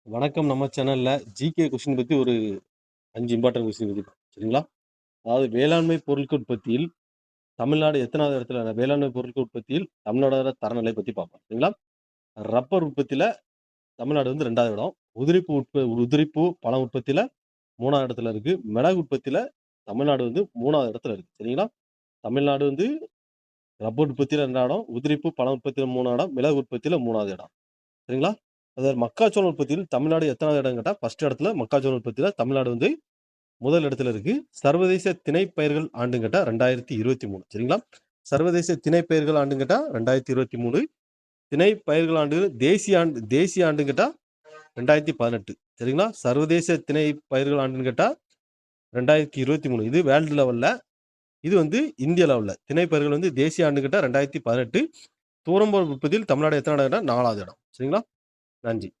வணக்கம். நம்ம சேனல்ல ஜிகே கொஸ்டின் பத்தி ஒரு 5 இம்பார்ட்டன்ட் கொஸ்டின் பத்தி சரிங்களா? அதாவது வேளாண்மை பொருட்கள் உற்பத்தியில் தமிழ்நாடு எத்தனாவது இடத்துல வேளாண்மை பொருட்கள் உற்பத்தியில் தமிழ்நாடோட தரநிலை பத்தி பார்ப்போம். சரிங்களா? ரப்பர் உற்பத்தியில தமிழ்நாடு வந்து 2வது இடம். உதிரிப்பூ பழம் உற்பத்தியில 3வது இடத்துல இருக்கு. மிளகு உற்பத்தியில தமிழ்நாடு வந்து 3வது இடத்துல இருக்கு. சரிங்களா? தமிழ்நாடு வந்து ரப்பர் உற்பத்தியில 2வது இடம். உதிரிப்பூ பழம் உற்பத்தியில 3வது இடம். மிளகு உற்பத்தியில 3வது இடம். சரிங்களா? அதாவது மக்காச்சோளம் உற்பத்தியில் தமிழ்நாடு எத்தனாவது இடம் கேட்டா, ஃபர்ஸ்ட் இடத்துல மக்காச்சோளம் உற்பத்தியில தமிழ்நாடு வந்து முதல் இடத்துல இருக்கு. சர்வதேச திணை பயிர்கள் ஆண்டுன்னு கேட்டா 2023 சரிங்களா? சர்வதேச திணை பயிர்கள் ஆண்டுன்னு கேட்டா 2023. திணை பயிர்கள் ஆண்டு தேசிய ஆண்டுன்னு கேட்டா 2018 சரிங்களா? சர்வதேச திணை பயிர்கள் ஆண்டுன்னு கேட்டா 2023. இது வேர்ல்டு லெவல்ல. இது வந்து இந்திய லெவல்ல. திணை பயிர்கள் வந்து தேசிய ஆண்டு கேட்டா 2018. தூரம்பு உற்பத்தியில் தமிழ்நாடு எத்தனாவது இடம்? 4வது இடம். சரிங்களா? நன்றி.